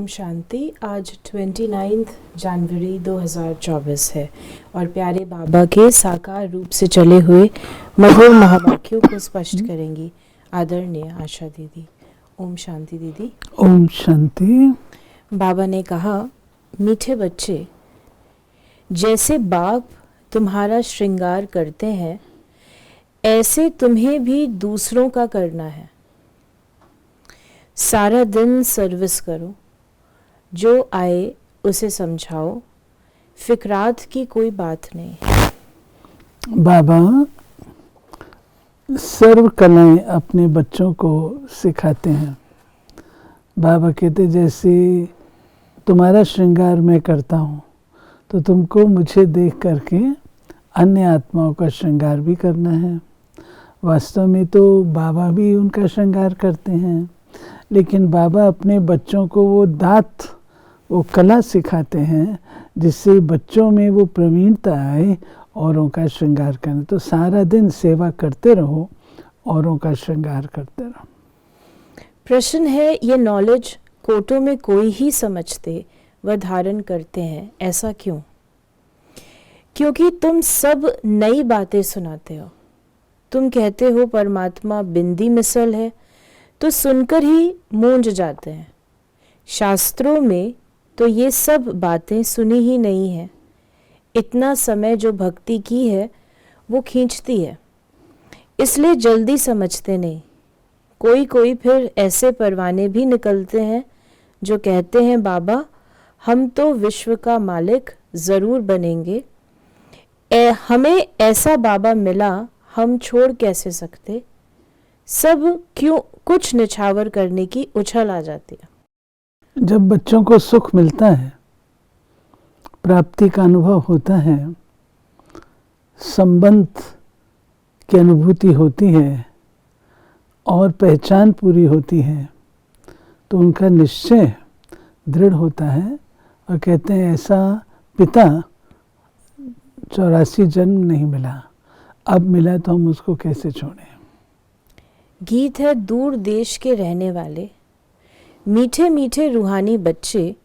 शांति। आज 29 जनवरी 2024 है और प्यारे बाबा के साकार रूप से चले हुए मधुर महावाक्यों को स्पष्ट करेंगी आदरणीय आशा दीदी। ओम शांति दीदी। ओम शांति। बाबा ने कहा, मीठे बच्चे, जैसे बाप तुम्हारा श्रृंगार करते हैं ऐसे तुम्हें भी दूसरों का करना है। सारा दिन सर्विस करो, जो आए उसे समझाओ, फिक्रात की कोई बात नहीं। बाबा सर्व कलाएं अपने बच्चों को सिखाते हैं। बाबा कहते जैसे तुम्हारा श्रृंगार मैं करता हूँ तो तुमको मुझे देख करके अन्य आत्माओं का श्रृंगार भी करना है। वास्तव में तो बाबा भी उनका श्रृंगार करते हैं, लेकिन बाबा अपने बच्चों को वो कला सिखाते हैं जिससे बच्चों में वो प्रवीणता आए औरों का श्रृंगार करें। तो सारा दिन सेवा करते रहो, औरों का श्रृंगार करते रहो। प्रश्न है, ये नॉलेज कोटों में कोई ही समझते व धारण करते हैं, ऐसा क्यों? क्योंकि तुम सब नई बातें सुनाते हो। तुम कहते हो परमात्मा बिंदी मिसल है, तो सुनकर ही मूंझ जाते हैं। शास्त्रों में तो ये सब बातें सुनी ही नहीं है। इतना समय जो भक्ति की है वो खींचती है, इसलिए जल्दी समझते नहीं। कोई कोई फिर ऐसे परवाने भी निकलते हैं जो कहते हैं, बाबा हम तो विश्व का मालिक ज़रूर बनेंगे, हमें ऐसा बाबा मिला, हम छोड़ कैसे सकते। सब क्यों कुछ निछावर करने की उछल आ जाती है। जब बच्चों को सुख मिलता है, प्राप्ति का अनुभव होता है, संबंध की अनुभूति होती है और पहचान पूरी होती है, तो उनका निश्चय दृढ़ होता है और कहते हैं ऐसा पिता 84 जन्म नहीं मिला, अब मिला तो हम उसको कैसे छोड़ें। गीत है, दूर देश के रहने वाले मीठे मीठे रूहानी बच्चे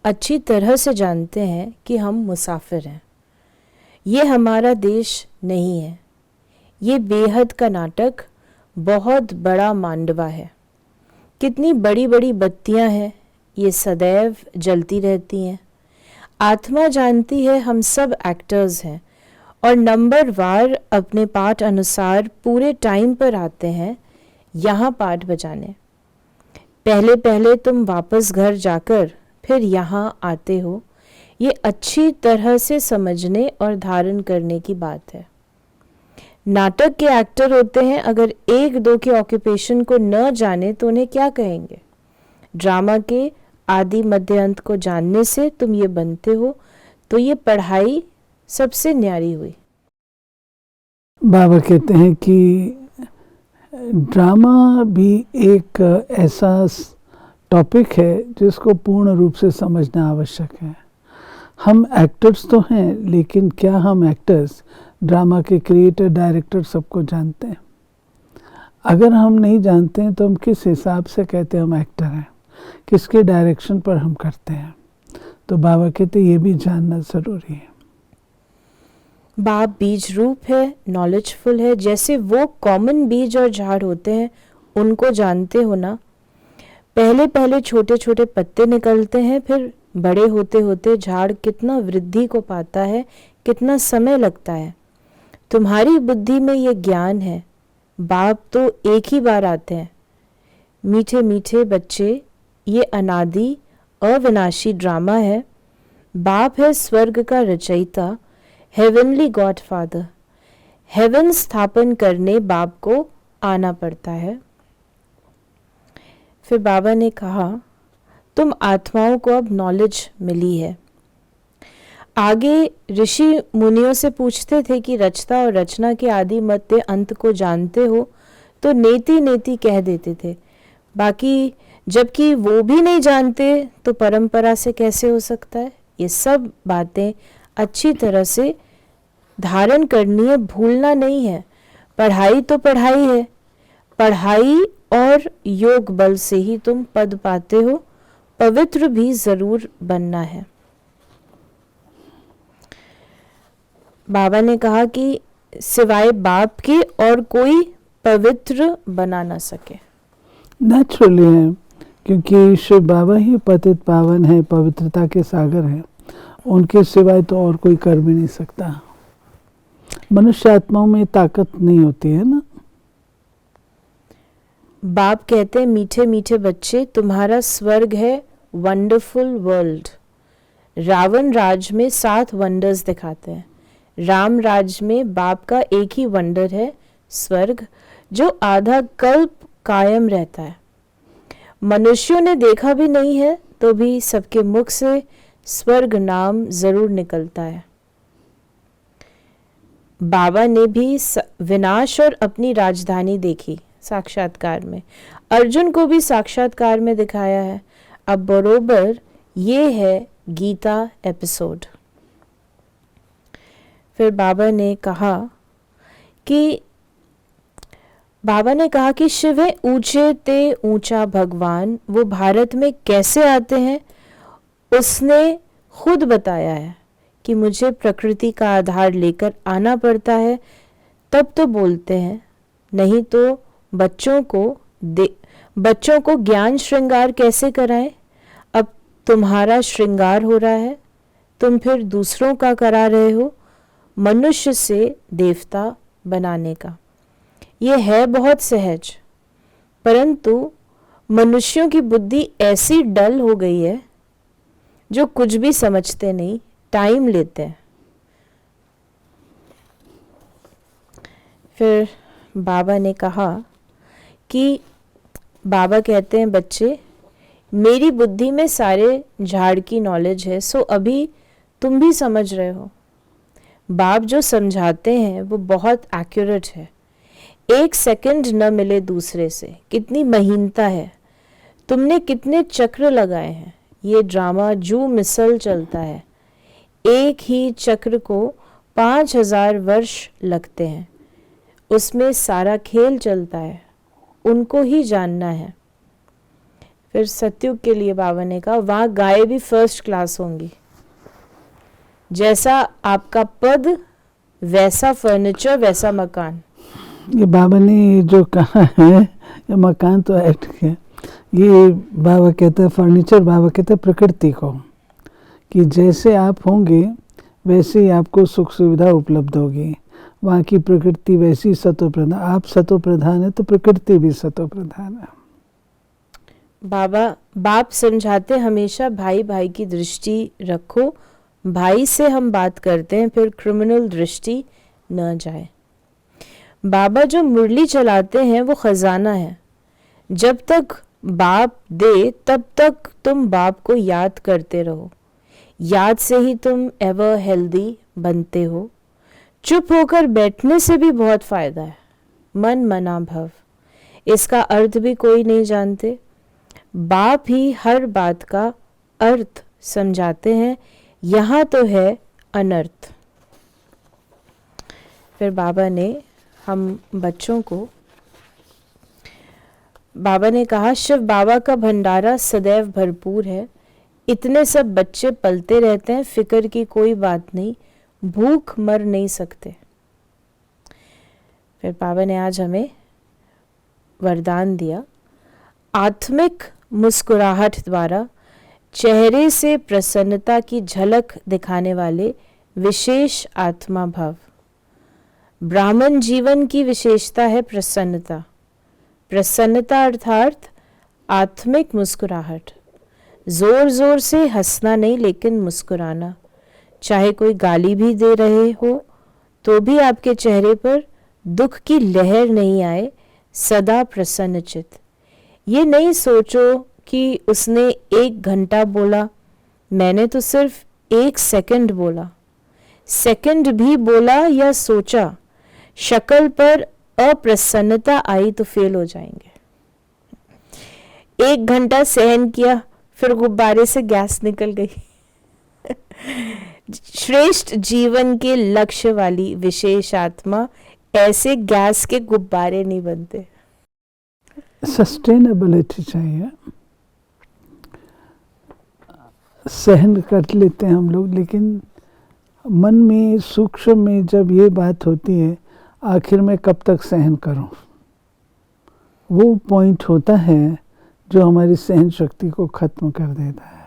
अच्छी तरह से जानते हैं कि हम मुसाफिर हैं। ये हमारा देश नहीं है। ये बेहद का नाटक बहुत बड़ा मांडवा है। कितनी बड़ी बड़ी बत्तियां हैं, ये सदैव जलती रहती हैं। आत्मा जानती है हम सब एक्टर्स हैं और नंबर वार अपने पाठ अनुसार पूरे टाइम पर आते हैं यहाँ पाठ बजाने। पहले पहले तुम वापस घर जाकर फिर यहाँ आते हो। ये अच्छी तरह से समझने और धारण करने की बात है। नाटक के एक्टर होते हैं, अगर एक दो के ऑक्यूपेशन को न जाने तो उन्हें क्या कहेंगे। ड्रामा के आदि मध्य अंत को जानने से तुम ये बनते हो, तो ये पढ़ाई सबसे न्यारी हुई। बाबा कहते हैं कि ड्रामा भी एक ऐसा टॉपिक है जिसको पूर्ण रूप से समझना आवश्यक है। हम एक्टर्स तो हैं, लेकिन क्या हम एक्टर्स ड्रामा के क्रिएटर डायरेक्टर सबको जानते हैं? अगर हम नहीं जानते हैं तो हम किस हिसाब से कहते हैं हम एक्टर हैं, किसके डायरेक्शन पर हम करते हैं? तो बाबा कहते ये भी जानना ज़रूरी है। बाप बीज रूप है, नॉलेजफुल है। जैसे वो कॉमन बीज और झाड़ होते हैं, उनको जानते हो ना। पहले पहले छोटे छोटे पत्ते निकलते हैं, फिर बड़े होते होते झाड़ कितना वृद्धि को पाता है, कितना समय लगता है। तुम्हारी बुद्धि में ये ज्ञान है। बाप तो एक ही बार आते हैं। मीठे मीठे बच्चे, ये अनादि अविनाशी ड्रामा है। बाप है स्वर्ग का रचयिता, हेवनली गॉड फादर। हेवन स्थापन करने बाप को आना पड़ता है। फिर बाबा ने कहा, तुम आत्माओं को अब नॉलेज मिली है। आगे ऋषि मुनियों से पूछते थे कि रचता और रचना के आदि मध्य अंत को जानते हो, तो नेति नेति कह देते थे। बाकी जबकि वो भी नहीं जानते तो परंपरा से कैसे हो सकता है। ये सब बातें अच्छी तरह से धारण करनी है, भूलना नहीं है। पढ़ाई तो पढ़ाई है। पढ़ाई और योग बल से ही तुम पद पाते हो पवित्र भी जरूर बनना है। बाबा ने कहा कि सिवाय बाप के और कोई पवित्र बना ना सके। नेचुरली है, क्योंकि शिव बाबा ही पतित पावन है, पवित्रता के सागर है। उनके सिवाय तो और कोई कर भी नहीं सकता। मनुष्य आत्माओं में ताकत नहीं होती है ना। बाप कहते हैं, मीठे मीठे बच्चे, तुम्हारा स्वर्ग है वंडरफुल वर्ल्ड। रावण राज में 7 वंडर्स दिखाते हैं। राम राज में बाप का एक ही वंडर है, स्वर्ग, जो आधा कल्प कायम रहता है। मनुष्यों ने देखा भी नहीं है तो भी सबके मुख से स्वर्ग नाम जरूर निकलता है। बाबा ने भी विनाश और अपनी राजधानी देखी साक्षात्कार में। अर्जुन को भी साक्षात्कार में दिखाया है। अब बरोबर ये है गीता एपिसोड। फिर बाबा ने कहा कि शिव है ऊंचे ते ऊंचा भगवान। वो भारत में कैसे आते हैं उसने खुद बताया है कि मुझे प्रकृति का आधार लेकर आना पड़ता है, तब तो बोलते हैं, नहीं तो बच्चों को ज्ञान श्रृंगार कैसे कराएं। अब तुम्हारा श्रृंगार हो रहा है, तुम फिर दूसरों का करा रहे हो, मनुष्य से देवता बनाने का। ये है बहुत सहज, परंतु मनुष्यों की बुद्धि ऐसी डल हो गई है जो कुछ भी समझते नहीं, टाइम लेते हैं। फिर बाबा ने कहा कि बाबा कहते हैं, बच्चे मेरी बुद्धि में सारे झाड़ की नॉलेज है, सो अभी तुम भी समझ रहे हो। बाप जो समझाते हैं वो बहुत एक्यूरेट है। 1 सेकंड न मिले दूसरे से, कितनी महीनता है। तुमने कितने चक्र लगाए हैं। ये ड्रामा जू मिसल चलता है। एक ही चक्र को 5000 वर्ष लगते हैं। उसमें सारा खेल चलता है, उनको ही जानना है। फिर सतयुग के लिए बाबा ने कहा, वहाँ गाय भी फर्स्ट क्लास होंगी। जैसा आपका पद वैसा फर्नीचर वैसा मकान। ये बाबा ने जो कहा है, ये मकान तो ऐड है। ये बाबा कहते हैं फर्नीचर, बाबा कहते हैं प्रकृति को, कि जैसे आप होंगे वैसे ही आपको सुख सुविधा उपलब्ध होगी। वहाँ की प्रकृति वैसी सतो प्रधान, आप सतो प्रधान है तो प्रकृति भी सतो प्रधान है। बाप समझाते हमेशा भाई भाई की दृष्टि रखो। भाई से हम बात करते हैं, फिर क्रिमिनल दृष्टि न जाए। बाबा जो मुरली चलाते हैं वो खजाना है। जब तक बाप दे तब तक तुम बाप को याद करते रहो। याद से ही तुम एवर हेल्दी बनते हो। चुप होकर बैठने से भी बहुत फायदा है। मन मना भव, इसका अर्थ भी कोई नहीं जानते। बाप ही हर बात का अर्थ समझाते हैं। यहाँ तो है अनर्थ। फिर बाबा ने कहा, शिव बाबा का भंडारा सदैव भरपूर है। इतने सब बच्चे पलते रहते हैं, फिक्र की कोई बात नहीं, भूख मर नहीं सकते। फिर बाबा ने आज हमें वरदान दिया, आत्मिक मुस्कुराहट द्वारा चेहरे से प्रसन्नता की झलक दिखाने वाले विशेष आत्मा भव। ब्राह्मण जीवन की विशेषता है प्रसन्नता। प्रसन्नता अर्थात आत्मिक मुस्कुराहट। जोर जोर से हंसना नहीं, लेकिन मुस्कुराना। चाहे कोई गाली भी दे रहे हो तो भी आपके चेहरे पर दुख की लहर नहीं आए, सदा प्रसन्नचित। ये नहीं सोचो कि उसने 1 घंटा बोला, मैंने तो सिर्फ 1 सेकंड बोला। सेकंड भी बोला या सोचा, शक्ल पर अप्रसन्नता आई तो फेल हो जाएंगे। 1 घंटा सहन किया, फिर गुब्बारे से गैस निकल गई। श्रेष्ठ जीवन के लक्ष्य वाली विशेष आत्मा ऐसे गैस के गुब्बारे नहीं बनते। सस्टेनेबिलिटी चाहिए। सहन कर लेते हैं हम लोग, लेकिन मन में सूक्ष्म में जब ये बात होती है आखिर में कब तक सहन करूं, वो पॉइंट होता है जो हमारी सहन शक्ति को ख़त्म कर देता है।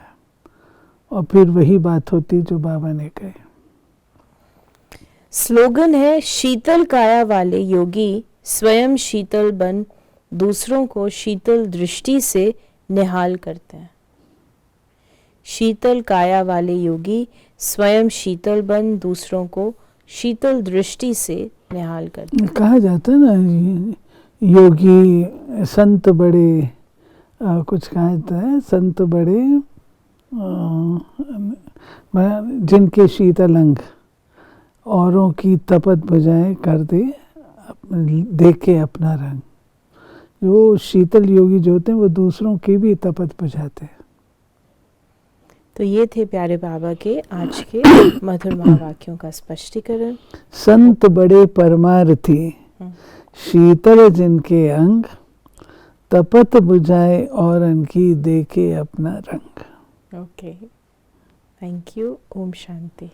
और फिर वही बात होती जो बाबा ने कही। स्लोगन है, शीतल काया वाले योगी स्वयं शीतल बन दूसरों को शीतल दृष्टि से निहाल करते हैं। शीतल काया वाले योगी स्वयं शीतल बन दूसरों को शीतल दृष्टि से निहाल करते हैं। कहा जाता है ना, योगी संत बड़े, कुछ कहा जाता है, संत बड़े जिनके शीतल अंग औरों की तपत बुझाए कर दे देखे अपना रंग। जो शीतल योगी जो होते हैं वो दूसरों की भी तपत बुझाते हैं। तो ये थे प्यारे बाबा के आज के मधुर महावाक्यों का स्पष्टीकरण। संत बड़े परमार्थी, शीतल जिनके अंग, तपत बुझाए और उनकी देखे अपना रंग। Okay, thank you. ओम शांति।